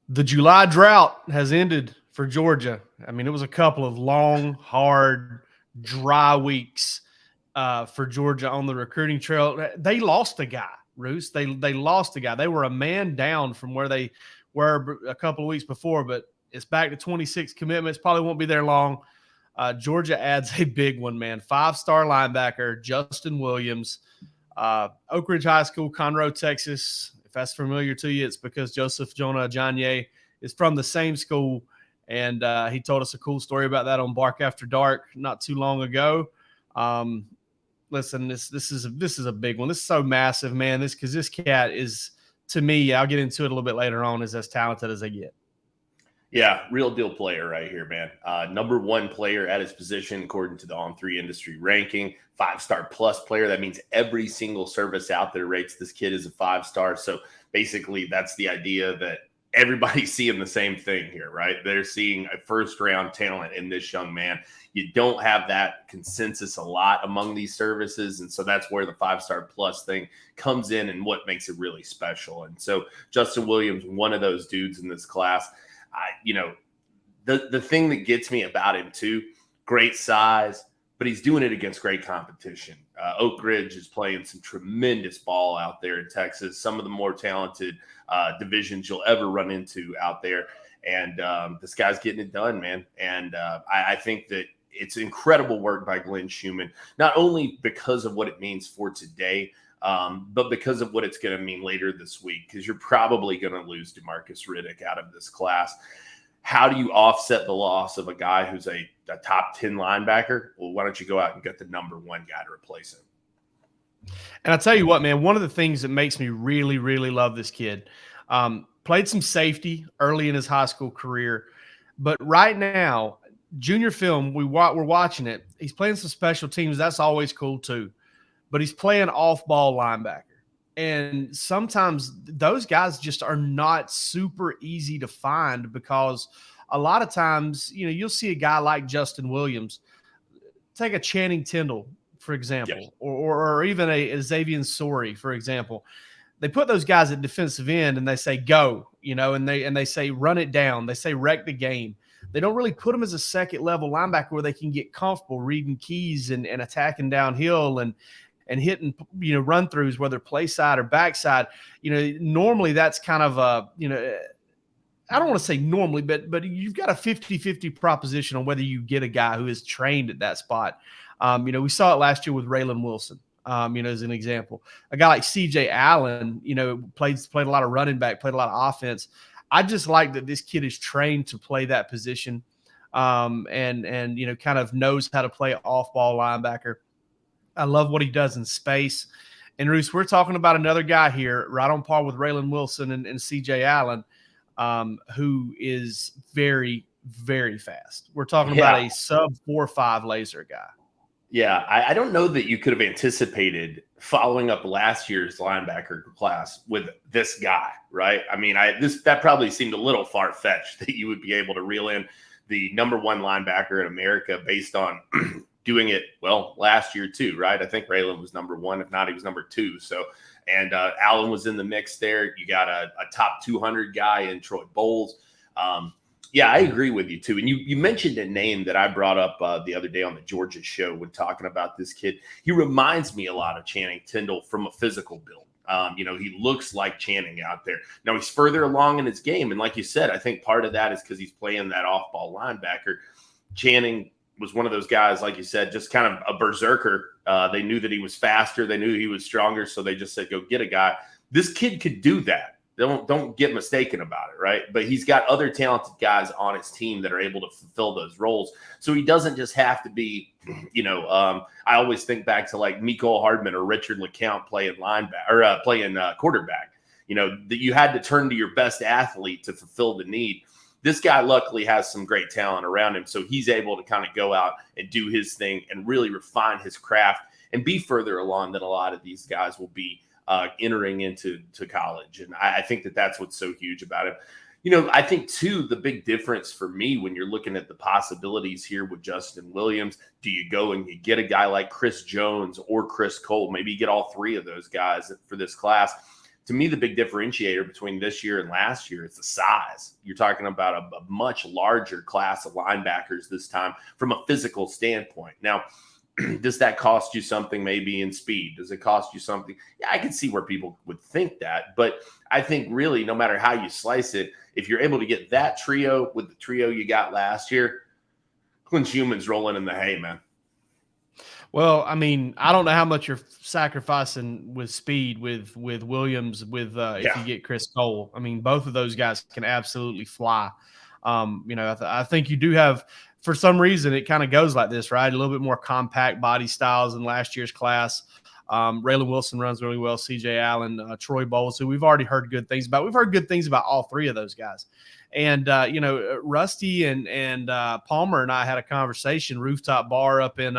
The July drought has ended for Georgia. I mean, it was a couple of long, hard, dry weeks for Georgia on the recruiting trail. They lost a guy, Roos. They lost a guy. They were a man down from where they were a couple of weeks before, but it's back to 26 commitments. Probably won't be there long. Georgia adds a big one, man. 5-star linebacker, Justin Williams, Oak Ridge High School, Conroe, Texas. If that's familiar to you, it's because Joseph Jonah Ajanye is from the same school, and he told us a cool story about that on Bark After Dark not too long ago. Listen, this is a big one. This is so massive, man. Because this cat is, to me, I'll get into it a little bit later on, is as talented as they get. Yeah, real deal player right here, man. Number one player at his position, according to the On3 industry ranking, 5-star plus player. That means every single service out there rates this kid as a 5-star. So basically that's the idea that everybody's seeing the same thing here, right? They're seeing a first-round talent in this young man. You don't have that consensus a lot among these services, and so that's where the 5-star plus thing comes in and what makes it really special. And so Justin Williams, one of those dudes in this class. The thing that gets me about him too, great size, but he's doing it against great competition. Oak Ridge is playing some tremendous ball out there in Texas, some of the more talented divisions you'll ever run into out there. And this guy's getting it done, man. And I think that it's incredible work by Glenn Schumann, not only because of what it means for today, but because of what it's going to mean later this week, because you're probably going to lose DeMarcus Riddick out of this class. How do you offset the loss of a guy who's a top 10 linebacker? Well, why don't you go out and get the number one guy to replace him? And I'll tell you what, man, one of the things that makes me really, really love this kid, played some safety early in his high school career, but right now, junior film, we're watching it. He's playing some special teams. That's always cool too. But he's playing off-ball linebacker. And sometimes those guys just are not super easy to find, because a lot of times, you'll see a guy like Justin Williams. Take a Channing Tindall, for example, Yes. or even a Xavier Sori, for example. They put those guys at defensive end and they say, go, and they say, run it down. They say, wreck the game. They don't really put them as a second level linebacker where they can get comfortable reading keys and attacking downhill and hitting, run throughs, whether play side or backside. Normally that's kind of a, I don't want to say normally, but you've got a 50-50 proposition on whether you get a guy who is trained at that spot. We saw it last year with Raylan Wilson, as an example. A guy like CJ Allen, played a lot of running back, played a lot of offense. I just like that this kid is trained to play that position, and kind of knows how to play off-ball linebacker. I love what he does in space. And Roos, we're talking about another guy here, right on par with Raylan Wilson and CJ Allen, who is very, very fast. We're talking about a sub 4.5 laser guy. Yeah, I don't know that you could have anticipated following up last year's linebacker class with this guy, right? I mean, that probably seemed a little far-fetched that you would be able to reel in the number one linebacker in America based on doing it well last year too, right? I think Raylan was number one. If not, he was number two. So, and Allen was in the mix there. You got a top 200 guy in Troy Bowles. Yeah, I agree with you too. And you mentioned a name that I brought up the other day on the Georgia show when talking about this kid. He reminds me a lot of Channing Tindall from a physical build. He looks like Channing out there. Now he's further along in his game. And like you said, I think part of that is because he's playing that off-ball linebacker. Channing was one of those guys, like you said, just kind of a berserker. They knew that he was faster. They knew he was stronger. So they just said, go get a guy. This kid could do that. Don't get mistaken about it, right? But he's got other talented guys on his team that are able to fulfill those roles. So he doesn't just have to be, I always think back to like Mecole Hardman or Richard LeCount playing linebacker or playing quarterback. That you had to turn to your best athlete to fulfill the need. This guy luckily has some great talent around him, so he's able to kind of go out and do his thing and really refine his craft and be further along than a lot of these guys will be entering into college. And I think that that's what's so huge about him. I think, too, the big difference for me when you're looking at the possibilities here with Justin Williams, do you go and you get a guy like Chris Jones or Chris Cole? Maybe you get all three of those guys for this class. to me, the big differentiator between this year and last year is the size. You're talking about a much larger class of linebackers this time from a physical standpoint. Now, does that cost you something maybe in speed? Does it cost you something? Yeah, I can see where people would think that. But I think really, no matter how you slice it, if you're able to get that trio with the trio you got last year, Clint Schumann's rolling in the hay, man. Well, I mean, I don't know how much you're sacrificing with speed with Williams, if you get Chris Cole. I mean, both of those guys can absolutely fly. I think you do have, for some reason, it kind of goes like this, right? A little bit more compact body styles than last year's class. Raylan Wilson runs really well. CJ Allen, Troy Bowles, who we've already heard good things about. We've heard good things about all three of those guys. And, Rusty and Palmer and I had a conversation, rooftop bar up in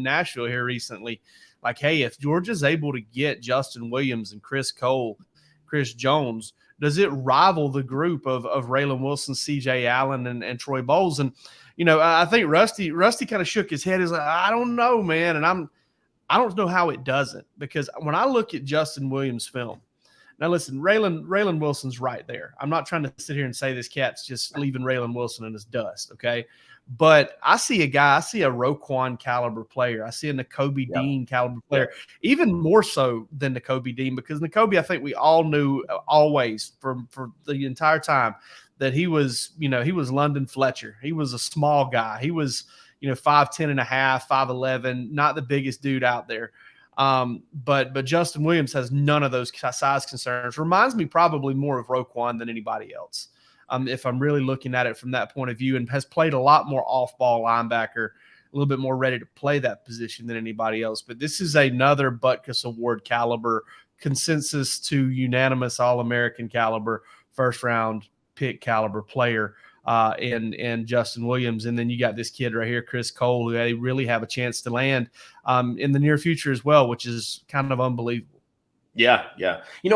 Nashville here recently. Like, hey, if Georgia's able to get Justin Williams and Chris Cole, Chris Jones, does it rival the group of Raylan Wilson, CJ Allen, and Troy Bowles? And, I think Rusty kind of shook his head. He's like, I don't know, man. And I don't know how it doesn't, because when I look at Justin Williams' film, now listen, Raylan Wilson's right there. I'm not trying to sit here and say this cat's just leaving Raylan Wilson in his dust, okay? But I see a Roquan caliber player. I see a Nakobe Dean caliber player, even more so than Nakobe Dean, because Nakobe, I think we all knew always for the entire time that he was London Fletcher. He was a small guy. He was, 5'10 and a half, 5'11, not the biggest dude out there. But Justin Williams has none of those size concerns. Reminds me probably more of Roquan than anybody else, if I'm really looking at it from that point of view, and has played a lot more off-ball linebacker, a little bit more ready to play that position than anybody else. But this is another Butkus Award caliber, consensus to unanimous All-American caliber, first-round pick caliber player in Justin Williams. And then you got this kid right here, Chris Cole, who they really have a chance to land in the near future as well, which is kind of unbelievable. Yeah.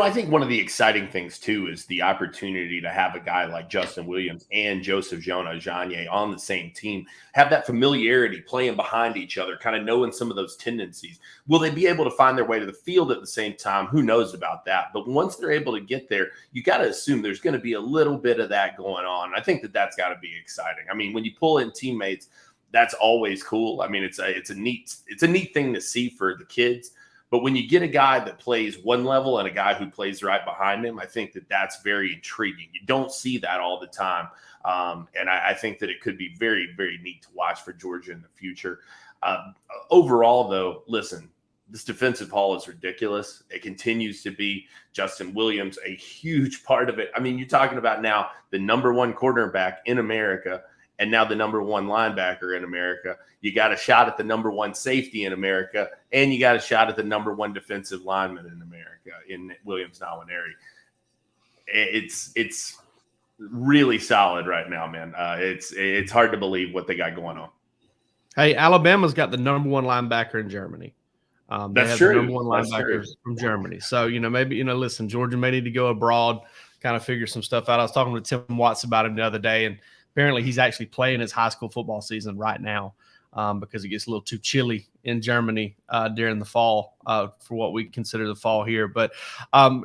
I think one of the exciting things, too, is the opportunity to have a guy like Justin Williams and Joseph Jonah-Ajonye on the same team, have that familiarity, playing behind each other, kind of knowing some of those tendencies. Will they be able to find their way to the field at the same time? Who knows about that? But once they're able to get there, you got to assume there's going to be a little bit of that going on. I think that's got to be exciting. I mean, when you pull in teammates, that's always cool. I mean, it's a neat thing to see for the kids. But when you get a guy that plays one level and a guy who plays right behind him, I think that's very intriguing. You don't see that all the time. And I think that it could be very, very neat to watch for Georgia in the future. Overall, though, listen, this defensive haul is ridiculous. It continues to be. Justin Williams, a huge part of it. I mean, you're talking about now the number one cornerback in America, and now the number one linebacker in America. You got a shot at the number one safety in America, and you got a shot at the number one defensive lineman in America in Williams Nwaneri. It's really solid right now, man. It's hard to believe what they got going on. Hey, Alabama's got the number one linebacker in Germany. That's true. The number one linebacker from Germany. So, maybe, listen, Georgia may need to go abroad, kind of figure some stuff out. I was talking to Tim Watts about him the other day, and apparently he's actually playing his high school football season right now because it gets a little too chilly in Germany during the fall for what we consider the fall here. But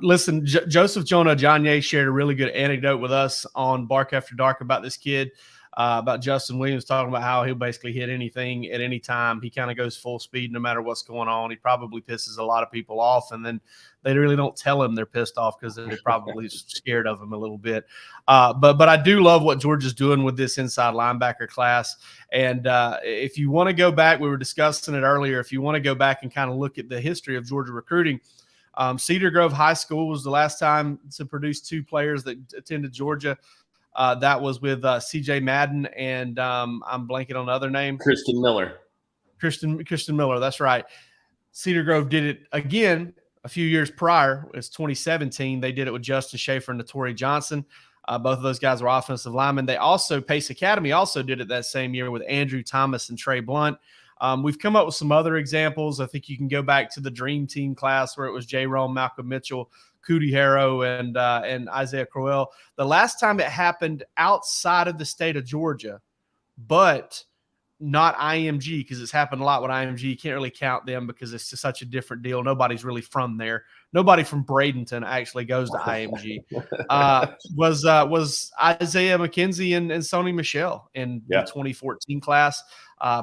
listen, Joseph Jonah-Ajonye shared a really good anecdote with us on Bark After Dark about this kid, about Justin Williams, talking about how he'll basically hit anything at any time. He kind of goes full speed no matter what's going on. He probably pisses a lot of people off, and then they really don't tell him they're pissed off because they're probably scared of him a little bit. But I do love what Georgia's doing with this inside linebacker class. And if you want to go back, we were discussing it earlier, if you want to go back and kind of look at the history of Georgia recruiting, Cedar Grove High School was the last time to produce two players that attended Georgia. That was with C.J. Madden and I'm blanking on the other name. Christian Miller, that's right. Cedar Grove did it again a few years prior. It's 2017. They did it with Justin Schaefer and Notori Johnson. Both of those guys were offensive linemen. They also, Pace Academy also did it that same year with Andrew Thomas and Trey Blunt. We've come up with some other examples. I think you can go back to the Dream Team class where it was J. Rome, Malcolm Mitchell, Cootie Harrow, and Isaiah Crowell. The last time it happened outside of the state of Georgia, but not IMG, because it's happened a lot with IMG. You can't really count them because it's just such a different deal. Nobody's really from there. Nobody from Bradenton actually goes to IMG. Was Isaiah McKenzie and Sony Michel in the 2014 class.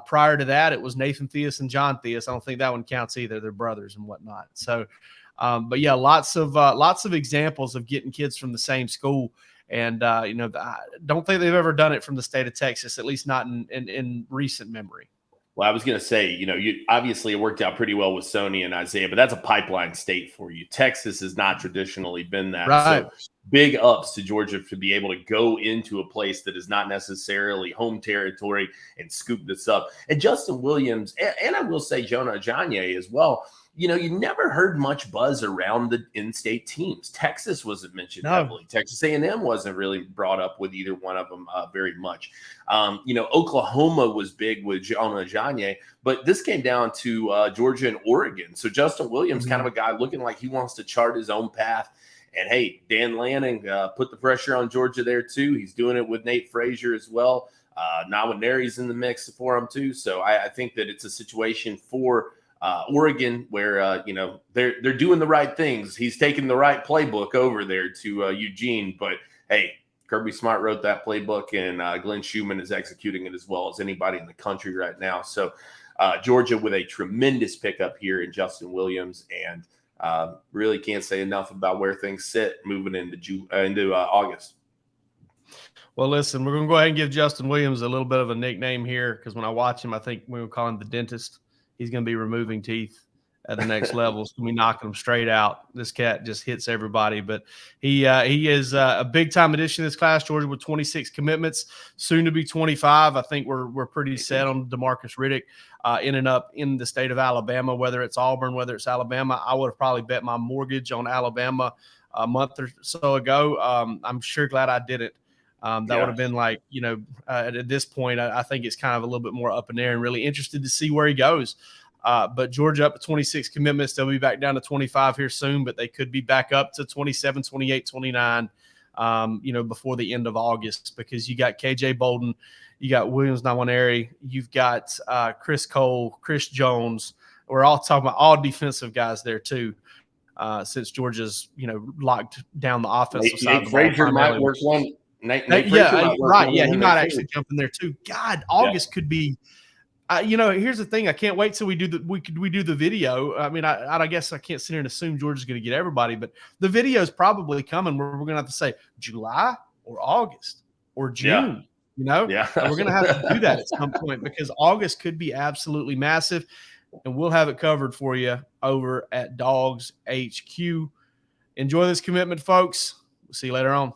Prior to that, it was Nathan Theus and John Theus. I don't think that one counts either. They're brothers and whatnot. So, but yeah, lots of examples of getting kids from the same school. And, I don't think they've ever done it from the state of Texas, at least not in recent memory. Well, I was going to say, you obviously it worked out pretty well with Sony and Isaiah, but that's a pipeline state for you. Texas has not traditionally been that. Right. So big ups to Georgia to be able to go into a place that is not necessarily home territory and scoop this up. And Justin Williams, and I will say Jonah Ajayi as well. You never heard much buzz around the in-state teams. Texas wasn't mentioned heavily. Texas A&M wasn't really brought up with either one of them very much. Oklahoma was big with Jonah Ajayi, but this came down to Georgia and Oregon. So Justin Williams, kind of a guy looking like he wants to chart his own path. And, hey, Dan Lanning put the pressure on Georgia there too. He's doing it with Nate Frazier as well. Nawineri's in the mix for him too. So I think that it's a situation for Oregon, where they're doing the right things. He's taking the right playbook over there to Eugene. But hey, Kirby Smart wrote that playbook, and Glenn Schumann is executing it as well as anybody in the country right now. So Georgia with a tremendous pickup here in Justin Williams, and really can't say enough about where things sit moving into August. Well, listen, we're going to go ahead and give Justin Williams a little bit of a nickname here, because when I watch him, I think we would call him the dentist. He's going to be removing teeth at the next level. He's going to be knocking them straight out. This cat just hits everybody. But he is a big-time addition to this class, Georgia, with 26 commitments, soon to be 25. I think we're pretty set on DeMarcus Riddick in and up in the state of Alabama, whether it's Auburn, whether it's Alabama. I would have probably bet my mortgage on Alabama a month or so ago. I'm sure glad I didn't. That would have been like, at this point, I think it's kind of a little bit more up in there, and really interested to see where he goes. But Georgia up to 26 commitments. They'll be back down to 25 here soon, but they could be back up to 27, 28, 29, before the end of August, because you got KJ Bolden, you got Williams Nawineri, you've got Chris Cole, Chris Jones. We're all talking about all defensive guys there too. Since Georgia's, locked down the offensive side. Nate Frazier might work one. Nate Frazier right. Yeah, he might actually jump in there too. God, August could be. Here's the thing. I can't wait till we do the video. I mean, I guess I can't sit here and assume Georgia's going to get everybody, but the video is probably coming where we're going to have to say July or August or June. We're going to have to do that at some point, because August could be absolutely massive, and we'll have it covered for you over at DawgsHQ. Enjoy this commitment, folks. We'll see you later on.